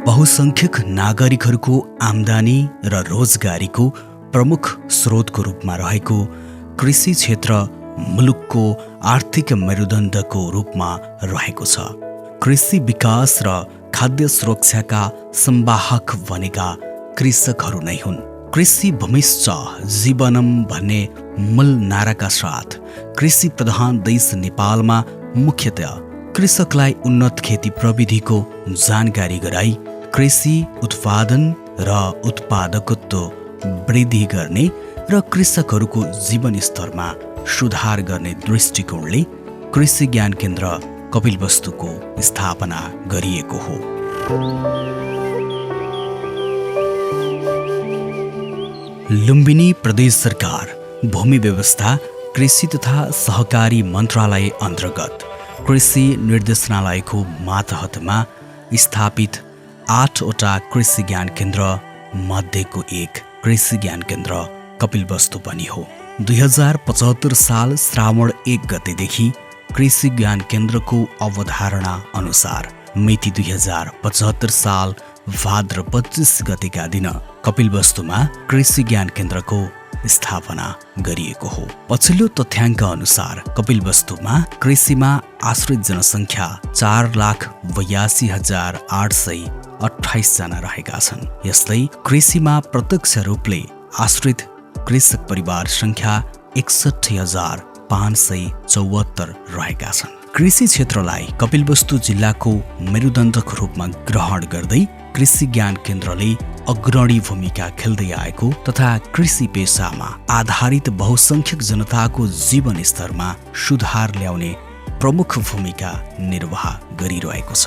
बहुसंख्यक नागरिकहरूको आम्दानी र रोजगारीको प्रमुख स्रोतको रूपमा रहेको कृषि क्षेत्र मुलुकको आर्थिक मेरुदण्डको रूपमा रहेको छ। कृषि विकास र खाद्य सुरक्षाका संवाहक बनेका कृषकहरू नै हुन्। कृषि भूमिश्च जीवनम भन्ने मूल नाराका साथ कृषि प्रधान देश नेपालमा मुख्यतया कृषकलाई उन्नत खेती प्रविधिको जानकारी गराई कृषि उत्पादन र उत्पादकत्व वृद्धि गर्ने र कृषकहरूको जीवनस्तरमा सुधार गर्ने दृष्टिकोणले कृषि ज्ञान केन्द्र कपिलवस्तुको स्थापना गरिएको हो। लुम्बिनी प्रदेश सरकार भूमि व्यवस्था कृषि तथा सहकारी मन्त्रालय अन्तर्गत कृषि निर्देशनालयको मातहतमा स्थापित 8वटा कृषि ज्ञान केन्द्र मध्येको एक कृषि ज्ञान केन्द्र कपिलवस्तु पनि हो। 2075 साल श्रावण 1 गतेदेखि कृषि ज्ञान केन्द्रको अवधारणा अनुसार मिति 2075 साल भाद्र 25 गतेका दिन कपिलवस्तुमा कृषि ज्ञान केन्द्रको स्थापना गरिएको हो। पछिल्लो तथ्याङ्क अनुसार कपिलवस्तुमा कृषिमा आश्रित जनसङ्ख्या 4,82,828 जना रहेका छन्। यस्तै कृषिमा प्रत्यक्ष रूपले आश्रित कृषक परिवार संख्या 61,574 रहेका छन्। कृषि क्षेत्रलाई कपिलवस्तु जिल्लाको मेरुदण्डको रूपमा ग्रहण गर्दै कृषि ज्ञान केन्द्रले अग्रणी भूमिका खेल्दै आएको तथा कृषि पेसामा आधारित बहुसंख्यक जनताको जीवन स्तरमा सुधार ल्याउने प्रमुख भूमिका निर्वाह गरिरहेको छ।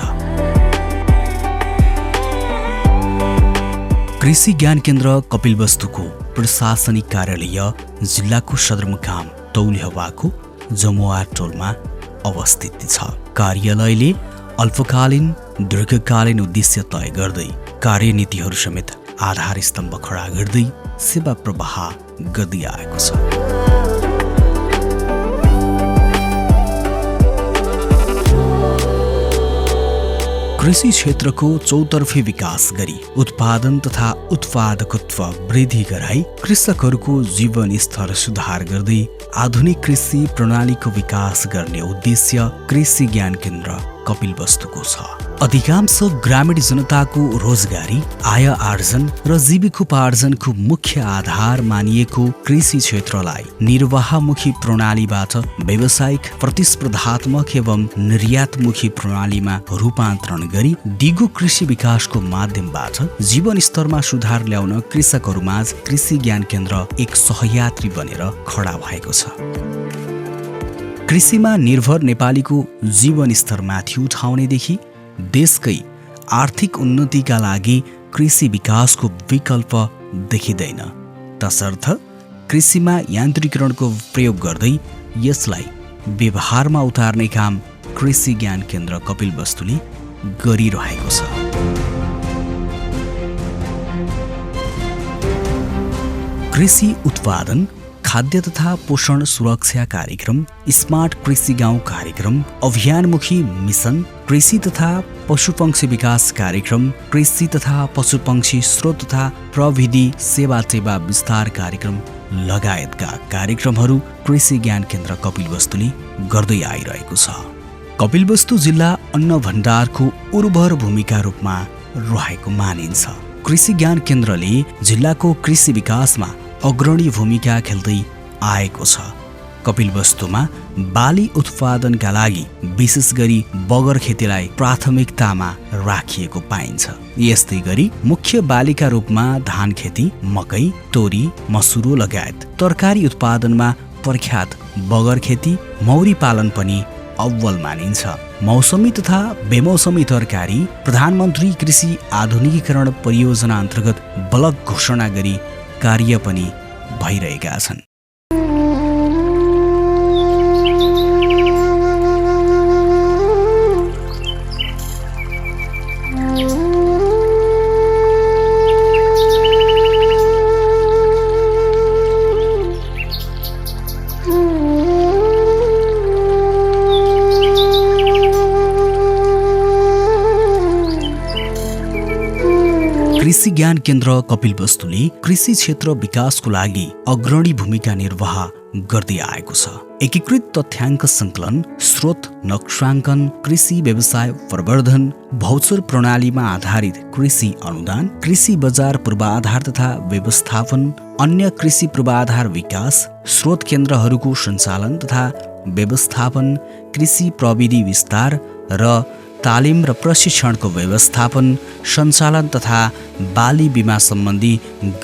कृषि ज्ञान केन्द्र कपिलवस्तुको प्रशासनिक कार्यालय जिल्लाको सदरमुकाम तौलिहवाको जमुवार टोलमा अवस्थित छ। कार्यालयले अल्पकालीन दीर्घकालीन उद्देश्य तय गर्दै कार्यनीतिहरू समेत आधार स्तम्भ खडा गर्दै सेवा प्रवाह गर्दै आएको छ। कृषि क्षेत्रको चौतर्फी विकास गरी उत्पादन तथा उत्पादकत्व वृद्धि गराई कृषकहरूको जीवन स्तर सुधार गर्दै आधुनिक कृषि प्रणालीको विकास गर्ने उद्देश्य कृषि ज्ञान केन्द्र कपिलवस्तुको छ। अधिकांश ग्रामीण जनताको रोजगारी, आय आर्जन र जीविकोपार्जनको मुख्य आधार मानिएको कृषि क्षेत्रलाई निर्वाहमुखी प्रणालीबाट व्यावसायिक प्रतिस्पर्धात्मक एवं निर्यातमुखी प्रणालीमा रूपान्तरण गरी दिगो कृषि विकासको माध्यमबाट जीवन स्तरमा सुधार ल्याउन कृषकहरूमाझ कृषि ज्ञान केन्द्र एक सहयात्री बनेर खडा भएको छ। कृषिमा निर्भर नेपालीको जीवन स्तर माथि उठाउनेदेखि देशकै आर्थिक उन्नतिका लागि कृषि विकासको विकल्प देखिँदैन। तसर्थ कृषिमा यान्त्रिकीकरणको प्रयोग गर्दै यसलाई व्यवहारमा उतार्ने काम कृषि ज्ञान केन्द्र कपिलवस्तुले गरिरहेको छ। कृषि उत्पादन, खाद्य तथा पोषण सुरक्षा कार्यक्रम, स्मार्ट कृषि गाउँ कार्यक्रम, अभियानमुखी मिसन, कृषि तथा पशुपक्षी विकास कार्यक्रम, कृषि तथा पशुपक्षी स्रोत तथा प्रविधि सेवा विस्तार कार्यक्रम लगायतका कार्यक्रमहरू कृषि ज्ञान केन्द्र कपिलवस्तुले गर्दै आइरहेको छ। कपिलवस्तु जिल्ला अन्न भण्डारको उर्वर भूमिका रूपमा रहेको मानिन्छ। कृषि ज्ञान केन्द्रले जिल्लाको कृषि विकासमा अग्रणी भूमिका खेल्दै आएको छ। कपिलवस्तुमा बाली उत्पादनका लागि विशेष गरी बगर खेतीलाई प्राथमिकतामा राखिएको पाइन्छ। यस्तै गरी मुख्य बालीका रूपमा धान खेती, मकै, तोरी, मसुरो लगायत तरकारी उत्पादनमा प्रख्यात बगर खेती, मौरी पालन पनि अव्वल मानिन्छ। मौसमी तथा बेमौसमी तरकारी प्रधानमन्त्री कृषि आधुनिकीकरण परियोजना अन्तर्गत ब्लक घोषणा गरी कार्य पनि भइरहेका छन्। कृषि ज्ञान केन्द्र कपिलवस्तुले कृषि क्षेत्र विकासको लागि अग्रणी भूमिका निर्वाह गर्दै आएको छ। एकीकृत तथ्याङ्क सङ्कलन, स्रोत नक्साङ्कन, कृषि व्यवसाय प्रवर्धन, भौचर प्रणालीमा आधारित कृषि अनुदान, कृषि बजार पूर्वाधार तथा व्यवस्थापन, अन्य कृषि पूर्वाधार विकास, स्रोत केन्द्रहरूको सञ्चालन तथा व्यवस्थापन, कृषि प्रविधि विस्तार र तालिम र प्रशिक्षणको व्यवस्थापन, सञ्चालन तथा बाली बिमा सम्बन्धी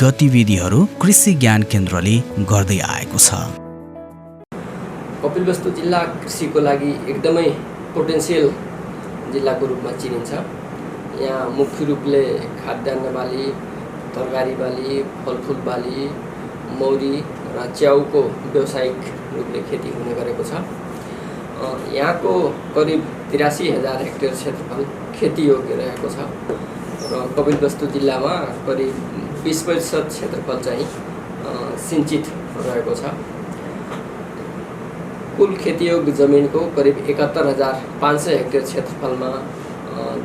गतिविधिहरू कृषि ज्ञान केन्द्रले गर्दै आएको छ। कपिलवस्तु जिल्ला कृषिको लागि एकदमै पोटेन्सियल जिल्लाको रूपमा चिनिन्छ। यहाँ मुख्य रूपले खाद्यान्न बाली, तरकारी बाली, फलफुल बाली, मौरी र च्याउको व्यावसायिक रूपले खेती हुने गरेको छ। यहाँको करिब 83,000 हेक्टेयर क्षेत्रफल खेतीयोग्य रहेको छ र कपिलवस्तु जिल्लामा करिब 20% क्षेत्रफल चाहिँ सिंचित रहेको छ। कुल खेतीयोग्य जमिनको करिब 71,500 हेक्टेयर क्षेत्रफलमा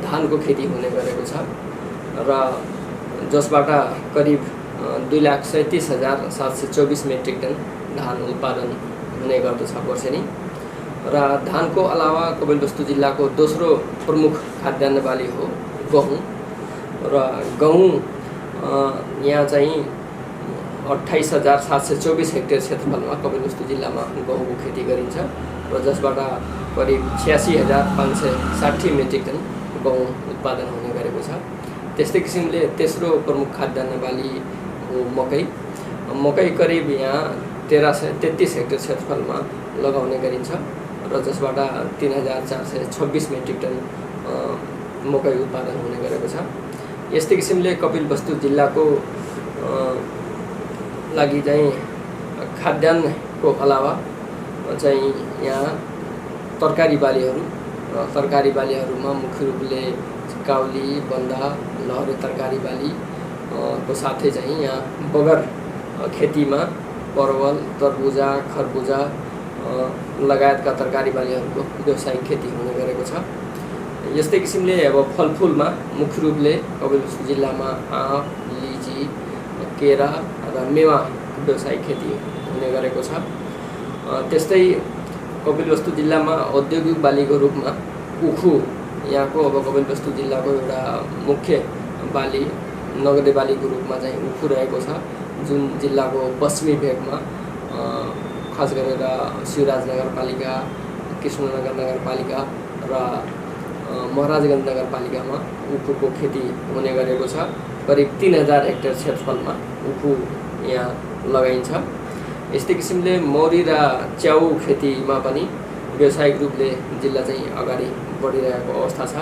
धानको खेती हुने गरेको छ र जसबाट करिब 2,37,724 मेट्रिक टन धान उत्पादन हुने गर्दछ वर्षेनी। र धानको अलावा कपिलवस्तु जिल्लाको दोस्रो प्रमुख खाद्यान्न बाली हो गहुँ र गहुँ यहाँ चाहिँ 28,724 हेक्टेयर क्षेत्रफलमा कपिलवस्तु जिल्लामा गहुँको खेती गरिन्छ र जसबाट करिब 86,560 मेट्रिक टन गहुँ उत्पादन हुने गरेको छ। त्यस्तै किसिमले तेस्रो प्रमुख खाद्यान्न बाली हो मकै। मकै करिब यहाँ 1,333 हेक्टेयर क्षेत्रफलमा लगाउने गरिन्छ र जसबाट 3,426 मेट्रिक टन मकै उत्पादन हुने गरेको छ। यस्तै किसिमले कपिलवस्तु जिल्लाको लागि चाहिँ खाद्यान्नको अलावा चाहिँ यहाँ तरकारी बालीहरूमा मुख्य रूपले काउली, बन्दा, लहरे तरकारी बाली को साथै चाहिँ यहाँ बगर खेतीमा परवल, तरबुजा, खरबुजा लगायतका तरकारी बालीहरूको व्यावसायिक खेती हुने गरेको छ। यस्तै किसिमले अब फलफुलमा मुख्य रूपले कपिलवस्तु जिल्लामा आँप, लिची, केरा र मेवा व्यावसायिक खेती हुने गरेको छ। त्यस्तै कपिलवस्तु जिल्लामा औद्योगिक बालीको रूपमा उखु यहाँको अब कपिलवस्तु जिल्लाको एउटा मुख्य बाली, नगदे बालीको रूपमा चाहिँ उखु रहेको छ, जुन जिल्लाको पश्चिमी भेगमा खास गरेर शिवराज नगरपालिका, कृष्णनगर नगरपालिका र महाराजगञ्ज नगरपालिकामा उखुको खेती हुने गरेको छ। करिब 3,000 हेक्टेयर क्षेत्रफलमा उखु यहाँ लगाइन्छ। यस्तै किसिमले मौरी र च्याउ खेतीमा पनि व्यावसायिक रूपले जिल्ला चाहिँ अगाडि बढिरहेको अवस्था छ।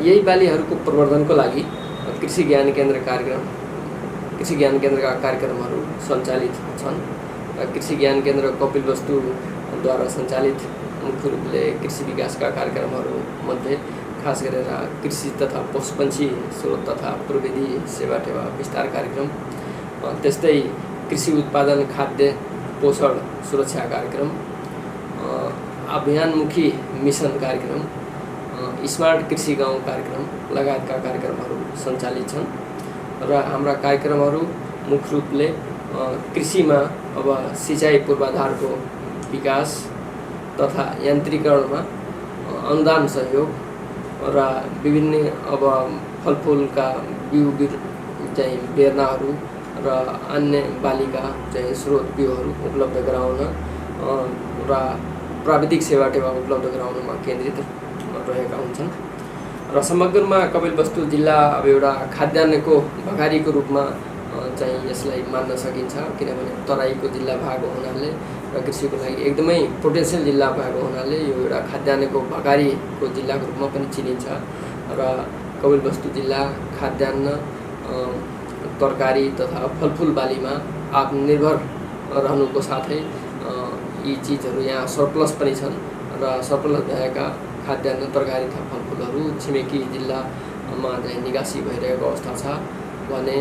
यही बालीहरूको प्रवर्धनको लागि कृषि ज्ञान केन्द्रका कार्यक्रमहरू सञ्चालित छन्। कृषि ज्ञान केन्द्र कपिलवस्तुद्वारा सञ्चालित मुख्य रूपले कृषि विकासका कार्यक्रमहरू मध्ये खास गरेर कृषि तथा पशुपन्छी स्रोत तथा प्रविधि सेवा टेवा विस्तार कार्यक्रम, त्यस्तै कृषि उत्पादन खाद्य पोषण सुरक्षा कार्यक्रम, अभियानमुखी मिसन कार्यक्रम, स्मार्ट कृषि गाउँ कार्यक्रम लगायतका कार्यक्रमहरू सञ्चालित छन् र हाम्रा कार्यक्रमहरू मुख्य रूपले कृषिमा अब सिँचाइ पूर्वाधारको विकास तथा यान्त्रिकरणमा अनुदान सहयोग र विभिन्न अब फलफुलका बिउ चाहिँ बेर्नाहरू र अन्य बालीका चाहिँ स्रोत बिउहरू उपलब्ध गराउन र प्राविधिक सेवा टेवा उपलब्ध गराउनमा केन्द्रित रहेका हुन्छन्। र समग्रमा कपिलवस्तु जिल्ला अब एउटा खाद्यान्नको भगारीको रूपमा चाहिँ यसलाई मान्न सकिन्छ, किनभने तराईको जिल्ला भएको हुनाले र कृषिको लागि एकदमै पोटेन्सियल जिल्ला भएको हुनाले यो एउटा खाद्यान्नको भगारीको जिल्लाको रूपमा पनि चिनिन्छ र कपिलवस्तु जिल्ला खाद्यान्न, तरकारी तथा फलफुल बालीमा आत्मनिर्भर रहनुको साथै यी चिजहरू यहाँ सरप्लस पनि छन् र सरप्लस भएका खाद्यान्न, तरकारी तथा फलफुलहरू छिमेकी जिल्लामा चाहिँ निकासी भइरहेको अवस्था छ भने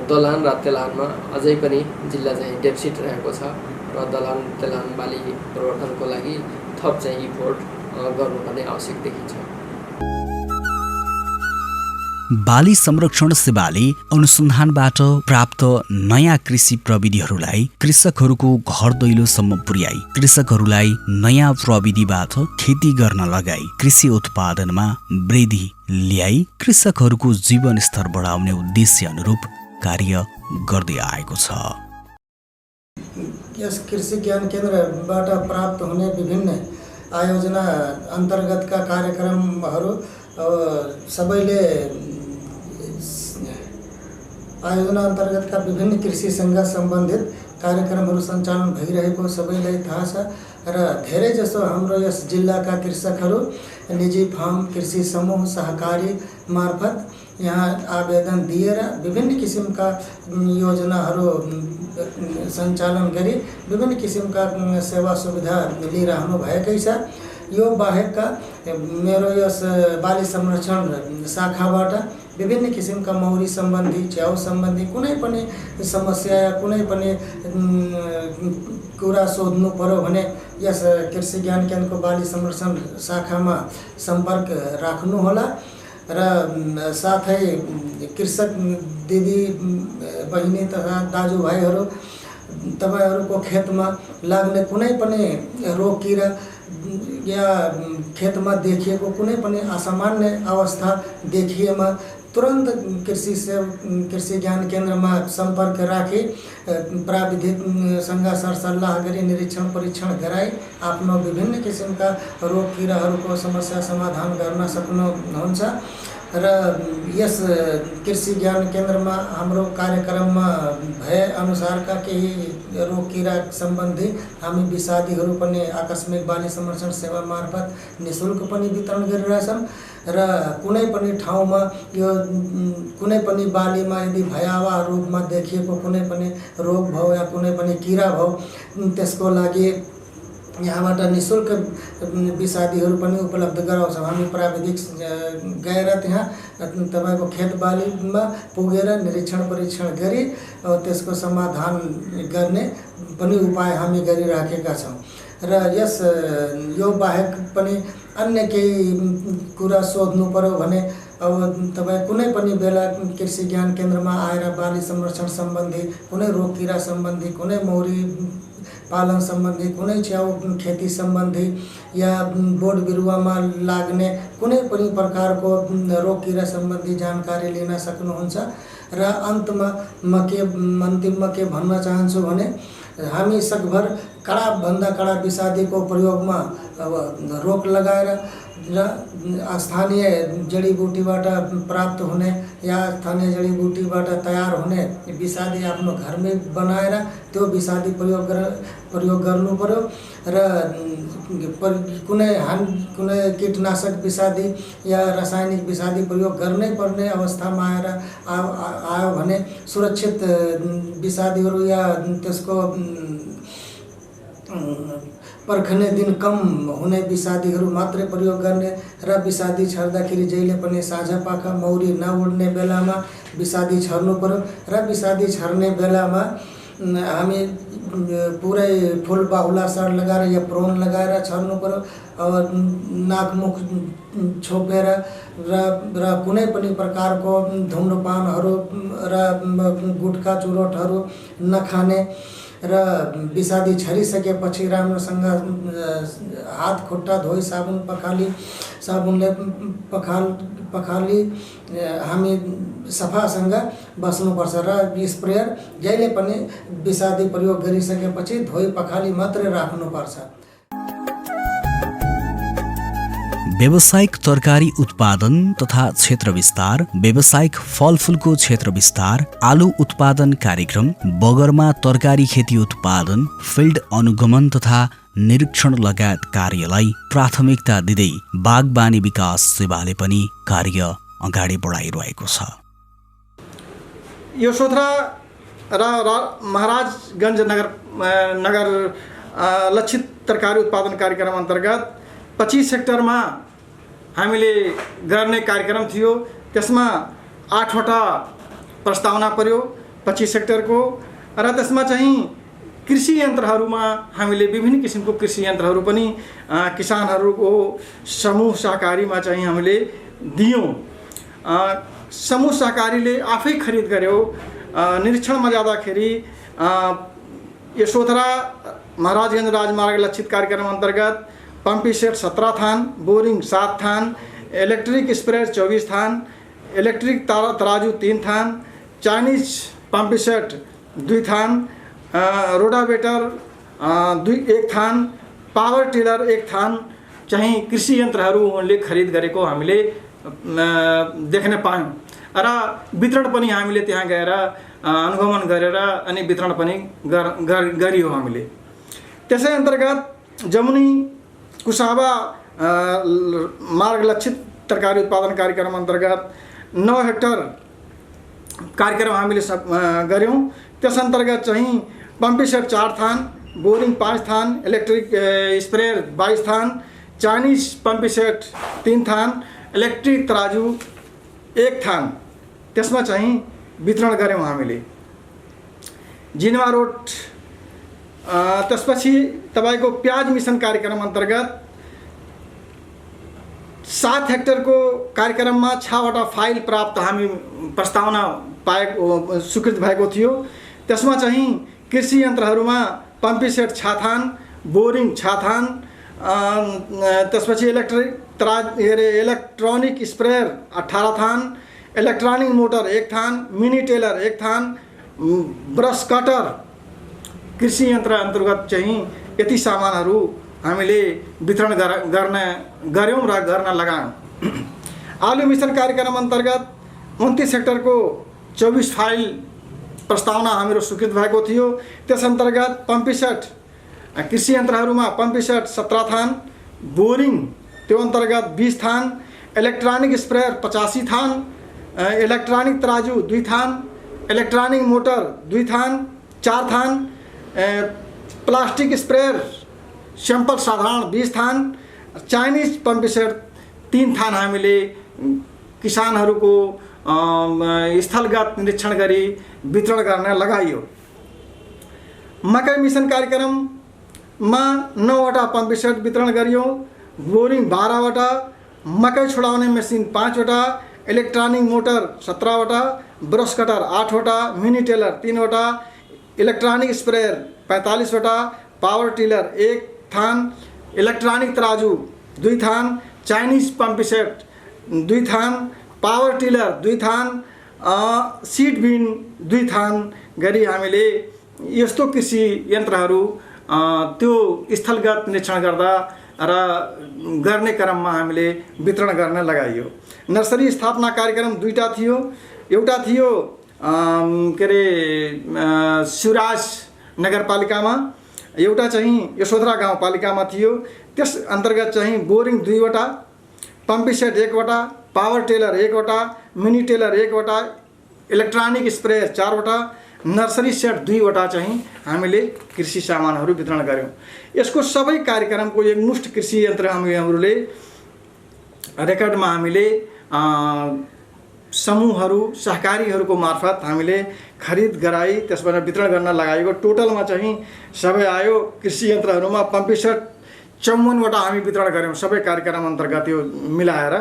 दलहन र तेलहनमा अझै पनि जिल्ला चाहिँ डेफिसिट रहेको छ र दलहन तेलहन बाली प्रवर्धनको लागि थप चाहिँ इफोर्ट गर्नुपर्ने आवश्यक देखिन्छ। बाली संरक्षण सेवाले अनुसन्धानबाट प्राप्त नयाँ कृषि प्रविधिहरूलाई कृषकहरूको घर दैलोसम्म पुर्याई कृषकहरूलाई नयाँ प्रविधिबाट खेती गर्न लगाई कृषि उत्पादनमा वृद्धि ल्याई कृषकहरूको जीवन स्तर बढाउने उद्देश्य अनुरूप कार्य गर्दै आएको छ। यस कृषि ज्ञान केन्द्रबाट प्राप्त हुने विभिन्न आयोजना अन्तर्गतका कार्यक्रमहरू सबैले आयोजना अन्तर्गतका विभिन्न कृषिसँग सम्बन्धित कार्यक्रमहरू सञ्चालन भइरहेको सबैलाई थाहा छ र धेरैजसो हाम्रो यस जिल्लाका कृषकहरू निजी फार्म कृषि समूह सहकारी मार्फत यहाँ आवेदन दिएर विभिन्न किसिमका योजनाहरू सञ्चालन गरी विभिन्न किसिमका सेवा सुविधा लिइरहनु भएकै छ। यो बाहेकका मेरो यस बाली संरक्षण शाखाबाट विभिन्न किसिमका मौरी सम्बन्धी च्याउ सम्बन्धी कुनै पनि समस्या या कुनै पनि कुरा सोध्नु पर्यो भने यस कृषि ज्ञान केन्द्रको बाली संरक्षण शाखामा सम्पर्क राख्नुहोला र साथै कृषक दिदी बहिनी तथा दाजुभाइहरू तपाईहरूको खेतमा लाग्ने कुनै पनि रोग किरा या खेतमा देखिएको कुनै पनि असामान्य अवस्था देखिएमा तुरन्त कृषि ज्ञान केन्द्रमा सम्पर्क राखी प्राविधिकसँग सरसल्लाह गरी निरीक्षण परीक्षण गराई आफ्नो विभिन्न किसिमका रोग किराहरूको समस्या समाधान गर्न सक्नुहुन्छ र यस कृषि ज्ञान केन्द्रमा हाम्रो कार्यक्रममा भए अनुसारका केही रोग किरा सम्बन्धी हामी विषादीहरू पनि आकस्मिक बाली संरक्षण सेवा मार्फत निःशुल्क पनि वितरण गरिरहेछौँ र कुनै पनि ठाउँमा यो कुनै पनि बालीमा यदि भयावह रूपमा देखिएको कुनै पनि रोग भयो या कुनै पनि किरा भयो त्यसको लागि यहाँबाट निःशुल्क विषादीहरू पनि उपलब्ध गराउँछौँ। हामी प्राविधिक गएर त्यहाँ तपाईको खेत बालीमा पुगेर निरीक्षण परीक्षण गरी त्यसको समाधान गर्ने पनि उपाय हामी गरिराखेका छौँ र यस यो बाहेक पनि अन्य केही कुरा सोध्नु पर्यो भने अब तपाईँ कुनै पनि बेला कृषि ज्ञान केन्द्रमा आएर बाली संरक्षण सम्बन्धी कुनै रोग किरा सम्बन्धी कुनै मौरी पालन सम्बन्धी कुनै च्याउ खेती सम्बन्धी या बोट बिरुवामा लाग्ने कुनै पनि प्रकारको रोग किरा सम्बन्धी जानकारी लिन सक्नुहुन्छ र अन्तिममा के भन्न चाहन्छु भने हामी सकभर कडाभन्दा कडा विषादीको प्रयोगमा अब रोक लगाएर र स्थानीय जडीबुटीबाट प्राप्त हुने या स्थानीय जडीबुटीबाट तयार हुने विषादी आफ्नो घरमै बनाएर त्यो विषादी प्रयोग गर्नु पर्यो र कुनै कीटनाशक विषादी या रासायनिक विषादी प्रयोग गर्नै पर्ने अवस्थामा आयो भने सुरक्षित विषादीहरू या त्यसको पर्खने दिन कम हुने विषादीहरू मात्रै प्रयोग गर्ने र विषादी छर्दाखेरि जहिले पनि साझा पाखा मौरी नउड्ने बेलामा विषादी छर्नु पर्यो र विषादी छर्ने बेलामा हामी पुरै फुल बाहुला सर लगाएर या प्रोन लगाएर छर्नु पर्यो और नाक मुख छोपेर र कुनै पनि प्रकारको धूम्रपानहरू र गुटखा चुरोटहरू नखाने र विषादी छरिसकेपछि राम्रोसँग हात खुट्टा धोई साबुनले पखाली हामी सफासँग बस्नुपर्छ र स्प्रेयर जहिले पनि विषादी प्रयोग गरिसकेपछि धोई पखाली मात्रै राख्नुपर्छ। व्यावसायिक तरकारी उत्पादन तथा क्षेत्र विस्तार, व्यावसायिक फलफुलको क्षेत्र विस्तार, आलु उत्पादन कार्यक्रम, बगरमा तरकारी खेती उत्पादन, फिल्ड अनुगमन तथा निरीक्षण लगायत कार्यलाई प्राथमिकता दिँदै बागबानी विकास सेवाले पनि कार्य अगाडि बढाइरहेको छ। यशोधरा र महाराजगञ्ज नगर लक्षित तरकारी उत्पादन कार्यक्रम अन्तर्गत 25 हेक्टरमा हामीले गर्ने कार्यक्रम थियो। त्यसमा 8वटा प्रस्तावना पर्यो 25 हेक्टरको र त्यसमा चाहिँ कृषि यन्त्रहरूमा हामीले विभिन्न किसिमको कृषि यन्त्रहरू पनि किसानहरूको समूह सहकारीमा चाहिँ हामीले दियौँ। समूह सहकारीले आफै खरिद गर्यो। निरीक्षणमा जाँदाखेरि यशोधरा महाराजगञ्ज राजमार्ग लक्षित कार्यक्रम अन्तर्गत पम्पी सेट 17 थान, बोरिङ 7 थान, इलेक्ट्रिक स्प्रेयर 24 थान, इलेक्ट्रिक तराजू 3 थान, चाइनिज पम्पी सेट 2 थान, रोडावेटर 1 थान, पावर टिलर 1 थान चाहिँ कृषि यन्त्रहरू उनले खरिद गरेको हामीले देख्न पायौँ र वितरण पनि हामीले त्यहाँ गएर अनुगमन गरेर अनि वितरण पनि गरियो हामीले। त्यसै अन्तर्गत जमुनी कुसाबा मार्ग लक्षित तरकारी उत्पादन कार्यक्रम अन्तर्गत 9 हेक्टर कार्यक्रम हामीले गऱ्यौँ। त्यस अन्तर्गत चाहिँ पम्पी सेट 4 थान, बोरिङ 5 थान, इलेक्ट्रिक स्प्रेयर 22 थान, चाइनिज पम्पी सेट 3 थान, इलेक्ट्रिक तराजू 1 थान त्यसमा चाहिँ वितरण गऱ्यौँ हामीले। जिनवा रोड त्यसपछि तपाईको प्याज मिसन कार्यक्रम अन्तर्गत 7 हेक्टरको कार्यक्रममा 6वटा फाइल प्राप्त हामी प्रस्तावना पाएको स्वीकृत भएको थियो। त्यसमा चाहिँ कृषि यन्त्रहरूमा पम्पी सेट 6 थान, बोरिङ 6 थान, त्यसपछि इलेक्ट्रोनिक स्प्रेयर 18 थान, इलेक्ट्रोनिक मोटर 1 थान, मिनी टेलर 1 थान, ब्रस कटर कृषि यन्त्र अन्तर्गत चाहिँ यति सामानहरू हामीले वितरण गऱ्यौँ र गर्न लगायौँ। आलु मिसन कार्यक्रम अन्तर्गत 29 हेक्टरको 24 फाइल प्रस्तावना हाम्रो स्वीकृत भएको थियो। त्यस अन्तर्गत पम्पी सेट कृषि यन्त्रहरूमा पम्पी सेट 17 थान, बोरिङ त्यो अन्तर्गत 20 थान, इलेक्ट्रोनिक स्प्रेयर 85 थान, इलेक्ट्रोनिक तराजू 2 थान, इलेक्ट्रोनिक मोटर 2 थान 4 थान, प्लास्टिक स्प्रेयर स्याम्पल साधारण 20 थान, चाइनिज पम्पी सेट 3 थान हामीले किसानहरूको स्थलगत निरीक्षण गरी वितरण गर्न लगाइयो। मकै मिसन कार्यक्रममा 9वटा पम्पी सेट वितरण गरियो, बोरिङ 12वटा, मकै छोडाउने मेसिन 5वटा, इलेक्ट्रोनिक मोटर 17वटा, ब्रस कटर 8वटा, मिनी टेलर 3वटा, इलेक्ट्रोनिक स्प्रेयर 45वटा, पावर टिलर 1 थान, इलेक्ट्रोनिक तराजू 2 थान, चाइनिज पम्पी सेट 2 थान, पावर टिलर 2 थान, सीड बिन 2 थान गरी हामीले यस्तो कृषि यन्त्रहरू त्यो स्थलगत निरीक्षण गर्दा र गर्ने क्रममा हामीले वितरण गर्न लगाइयो। नर्सरी स्थापना कार्यक्रम 2टा थियो। एउटा थियो शिवराज नगरपालिकामा, एउटा चाहिँ यशोधरा गाउँपालिकामा थियो। त्यस अन्तर्गत चाहिँ बोरिङ 2वटा, पम्पी सेट 1वटा, पावर टेलर 1वटा, मिनी टेलर 1वटा, इलेक्ट्रोनिक स्प्रेयर 4वटा, नर्सरी सेट 2वटा चाहिँ हामीले कृषि सामानहरू वितरण गऱ्यौँ। यसको सबै कार्यक्रमको एकमुष्ट कृषि यन्त्र हामीले रेकर्डमा हामीले समूहहरू सहकारीहरूको मार्फत हामीले खरिद गराई त्यसबाट वितरण गर्न लगाएको। टोटलमा चाहिँ सबै आयो कृषि यन्त्रहरूमा पम्पी सेट 54वटा हामी वितरण गऱ्यौँ। सबै कार्यक्रम अन्तर्गत यो मिलाएर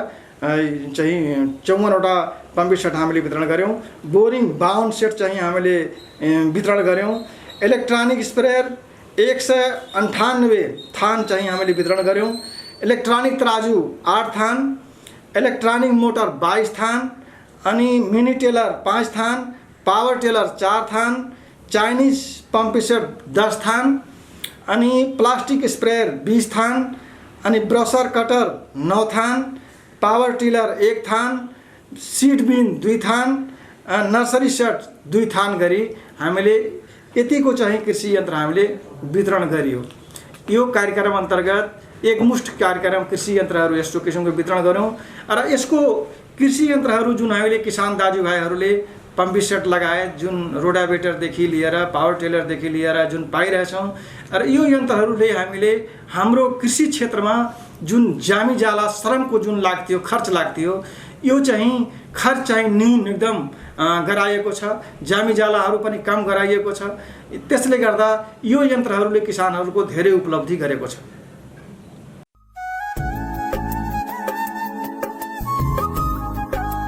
चाहिँ 54वटा पम्पी सेट हामीले वितरण गऱ्यौँ। बोरिङ 52 सेट चाहिँ हामीले वितरण गऱ्यौँ। इलेक्ट्रोनिक स्प्रेयर 198 थान चाहिँ हामीले वितरण गऱ्यौँ। इलेक्ट्रोनिक तराजू 8 थान, इलेक्ट्रोनिक मोटर 22 थान, अनि मिनी टेलर 5 थान, पावर टेलर 4 थान, चाइनिज पम्पी सेट 10 थान, अनि प्लास्टिक स्प्रेयर 20 थान, अनि ब्रसर कटर 9 थान, पावर टिलर 1 थान, सीड बिन 2 थान, नर्सरी सेट 2 थान गरी हामीले यतिको चाहिँ कृषि यन्त्र हामीले वितरण गरियो। यो कार्यक्रम अन्तर्गत एकमुष्ट कार्यक्रम कृषि यन्त्रहरू यस्तो किसिमको वितरण गऱ्यौँ र यसको कृषि यन्त्रहरू जुन हामीले किसान दाजुभाइहरूले पम्पी सेट लगायत जुन रोडावेटरदेखि लिएर पावर टेलरदेखि लिएर जुन पाइरहेछौँ र यो यन्त्रहरूले हामीले हाम्रो कृषि क्षेत्रमा जुन जामी जाला श्रमको जुन लाग्थ्यो खर्च लाग्थ्यो यो चाहिँ खर्च चाहिँ न्यून एकदम गराइएको छ। जामी जालाहरू पनि कम गराइएको छ। त्यसले गर्दा यो यन्त्रहरूले किसानहरूको धेरै उपलब्धि गरेको छ।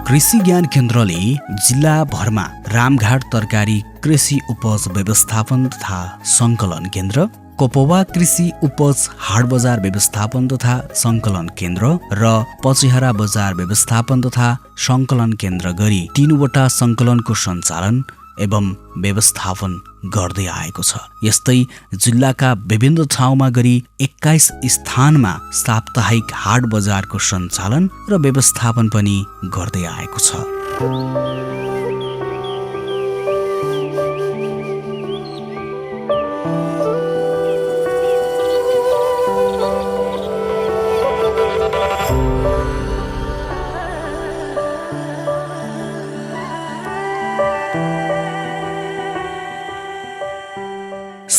कृषि ज्ञान केन्द्रले जिल्लाभरमा रामघाट तरकारी कृषि उपज व्यवस्थापन तथा सङ्कलन केन्द्र, कोपवा कृषि उपज हाट बजार व्यवस्थापन तथा सङ्कलन केन्द्र र पचेहरा बजार व्यवस्थापन तथा सङ्कलन केन्द्र गरी 3वटा सङ्कलनको सञ्चालन एवं व्यवस्थापन गर्दै आएको छ। यस्तै जिल्लाका विभिन्न ठाउँमा गरी 21 स्थानमा साप्ताहिक हाट बजारको सञ्चालन र व्यवस्थापन पनि गर्दै आएको छ।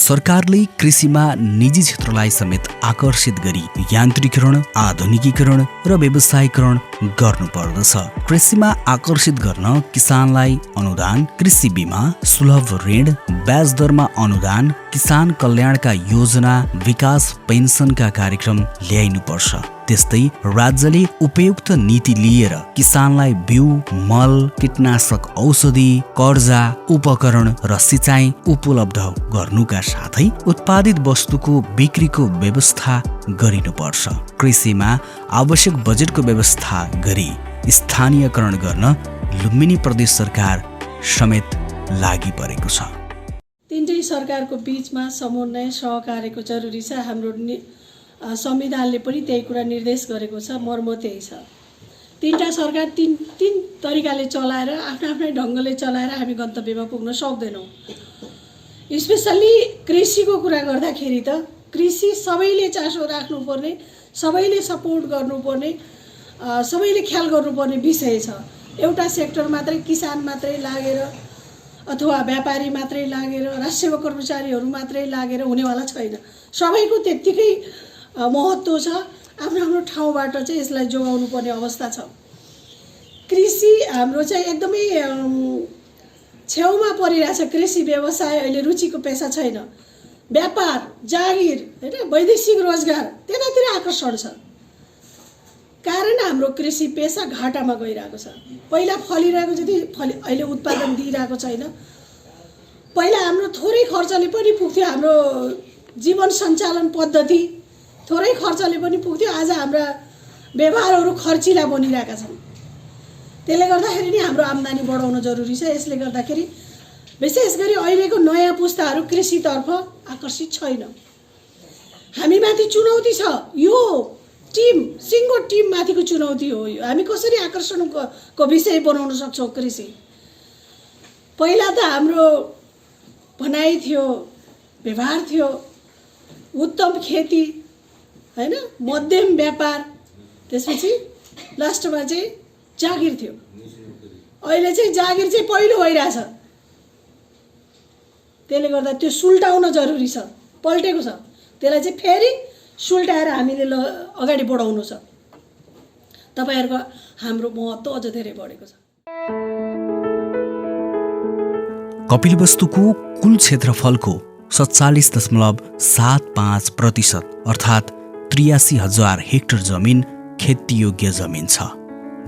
सरकारले कृषिमा निजी क्षेत्रलाई समेत आकर्षित गरी यान्त्रिकीकरण, आधुनिकीकरण र व्यवसायीकरण गर्नुपर्दछ। कृषिमा आकर्षित गर्न किसानलाई अनुदान, कृषि बीमा, सुलभ ऋण, ब्याज दरमा अनुदान, किसान कल्याणका योजना, विकास पेन्सनका कार्यक्रम ल्याइनुपर्छ। त्यस्तै राज्यले उपयुक्त नीति लिएर किसानलाई बिउ, मल, कीटनाशक औषधि, कर्जा, उपकरण र सिँचाइ उपलब्ध गर्नुका साथै उत्पादित वस्तुको बिक्रीको व्यवस्था गरिनुपर्छ। कृषिमा आवश्यक बजेटको व्यवस्था गरी स्थानीयकरण गर्न लुम्बिनी प्रदेश सरकार समेत लागि परेको छ। तीनटै सरकारको बीचमा समन्वय, सहकार्यको जरुरी छ। हाम्रो संविधानले पनि त्यही कुरा निर्देश गरेको छ। मर्म त्यही छ। तीनटा सरकार तीन तरिकाले चलाएर आफ्नै ढङ्गले चलाएर हामी गन्तव्यमा पुग्न सक्दैनौँ। स्पेसल्ली कृषिको कुरा गर्दाखेरि त कृषि सबैले चासो राख्नुपर्ने, सबैले सपोर्ट गर्नुपर्ने, सबैले ख्याल गर्नुपर्ने विषय छ। एउटा सेक्टर मात्रै, किसान मात्रै लागेर अथवा व्यापारी मात्रै लागेर, राजसेवा कर्मचारीहरू मात्रै लागेर हुनेवाला छैन। सबैको त्यत्तिकै महत्त्व छ। आफ्नो ठाउँबाट चाहिँ यसलाई जोगाउनु पर्ने अवस्था छ। कृषि हाम्रो चाहिँ एकदमै छेउमा परिरहेछ। कृषि व्यवसाय अहिले रुचिको पेसा छैन। व्यापार, जागिर, होइन, वैदेशिक रोजगार त्यतातिर आकर्षण छ। कारण हाम्रो कृषि पेसा घाटामा गइरहेको छ। पहिला फलिरहेको जति अहिले उत्पादन दिइरहेको छैन। पहिला हाम्रो थोरै खर्चले पनि पुग्थ्यो। हाम्रो जीवन सञ्चालन पद्धति थोरै खर्चले पनि पुग्थ्यो। आज हाम्रा व्यवहारहरू खर्चिला बनिरहेका छन्। त्यसले गर्दाखेरि नि हाम्रो आम्दानी बढाउन जरुरी छ। यसले गर्दाखेरि विशेष गरी अहिलेको नयाँ पुस्ताहरू कृषितर्फ आकर्षित छैन। हामीमाथि चुनौती छ। यो टिम, सिङ्गो टिममाथिको चुनौती हो। हामी कसरी आकर्षणको विषय बनाउन सक्छौँ कृषि? पहिला त हाम्रो भनाइ थियो, व्यवहार थियो, उत्तम खेती, होइन, मध्यम व्यापार, त्यसपछि लास्टमा चाहिँ जागिर थियो। अहिले चाहिँ जागिर चाहिँ पहिलो भइरहेछ। त्यसले गर्दा त्यो सुल्टाउन जरुरी छ। पल्टेको छ। त्यसलाई चाहिँ फेरि सुल्टाएर हामीले अगाडि बढाउनु छ। तपाईँहरूको हाम्रो महत्त्व अझ धेरै बढेको छ। कपिलवस्तुको कुल क्षेत्रफलको 47.75% अर्थात् 83,000 हेक्टर जमिन खेतीयोग्य जमिन छ,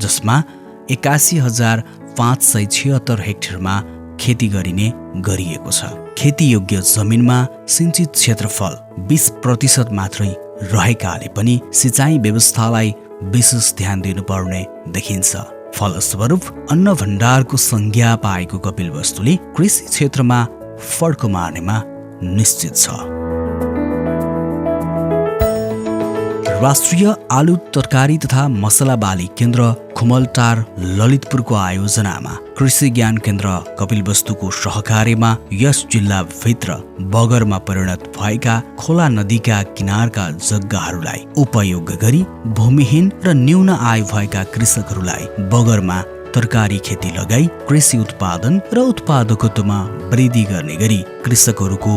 जसमा 81,576 हेक्टरमा खेती गरिने गरिएको छ। खेतीयोग्य जमिनमा सिंचित क्षेत्रफल 20% मात्रै रहेकाले पनि सिँचाइ व्यवस्थालाई विशेष ध्यान दिनुपर्ने देखिन्छ। फलस्वरूप अन्न भण्डारको संज्ञा पाएको कपिलवस्तुले कृषि क्षेत्रमा फड्को मार्नेमा निश्चित छ। राष्ट्रिय आलु तरकारी तथा मसला बाली केन्द्र खुमलटार ललितपुरको आयोजनामा कृषि ज्ञान केन्द्र कपिलवस्तुको सहकार्यमा यस जिल्लाभित्र बगरमा परिणत भएका खोला नदीका किनारका जग्गाहरूलाई उपयोग गरी भूमिहीन र न्यून आय भएका कृषकहरूलाई बगरमा तरकारी खेती लगाई कृषि उत्पादन र उत्पादकत्वमा वृद्धि गर्ने गरी कृषकहरूको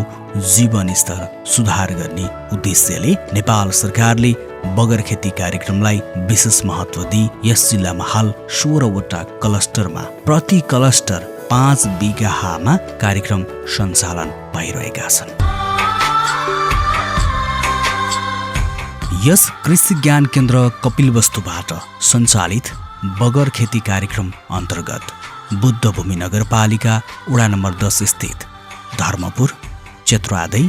जीवन स्तर सुधार गर्ने उद्देश्यले नेपाल सरकारले बगर खेती कार्यक्रमलाई विशेष महत्त्व दिई यस जिल्लामा हाल 16वटा क्लस्टरमा प्रति क्लस्टर 5 बिघामा कार्यक्रम सञ्चालन भइरहेका छन्। यस कृषि ज्ञान केन्द्र कपिलवस्तुबाट सञ्चालित बगर खेती कार्यक्रम अन्तर्गत बुद्धभूमि नगरपालिका वडा नम्बर 10 स्थित धर्मपुर, चेत्रादै,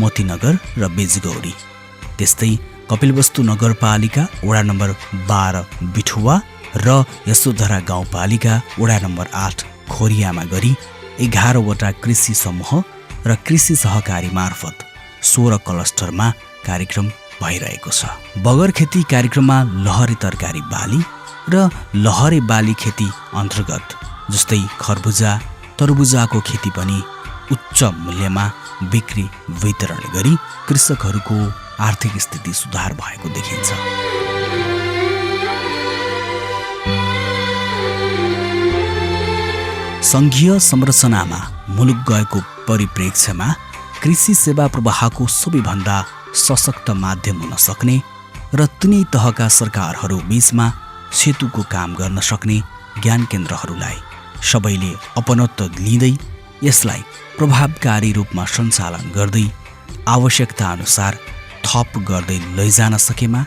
मोतीनगर र बेजगौरी, त्यस्तै कपिलवस्तु नगरपालिका वडा नम्बर 12 बिठुवा र यशोधरा गाउँपालिका वडा नम्बर 8 खोरियामा गरी 11वटा कृषि समूह र कृषि सहकारी मार्फत 16 क्लस्टरमा कार्यक्रम भइरहेको छ। बगर खेती कार्यक्रममा लहरे तरकारी बाली र लहरे बाली खेती अन्तर्गत जस्तै खरबुजा, तरबुजाको खेती पनि उच्च मूल्यमा बिक्री वितरण गरी कृषकहरूको आर्थिक स्थिति सुधार भएको देखिन्छ। सङ्घीय संरचनामा मुलुक गएको परिप्रेक्ष्यमा कृषि सेवा प्रवाहको सबैभन्दा सशक्त माध्यम हुन सक्ने र तिनै तहका सरकारहरू बीचमा सेतुको काम गर्न सक्ने ज्ञान केन्द्रहरूलाई सबैले अपनत्व लिँदै यसलाई प्रभावकारी रूपमा सञ्चालन गर्दै आवश्यकता अनुसार थप गर्दै लैजान सकेमा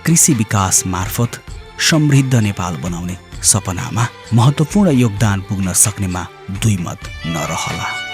कृषि विकास मार्फत समृद्ध नेपाल बनाउने सपनामा महत्त्वपूर्ण योगदान पुग्न सक्नेमा दुई मत नरहला।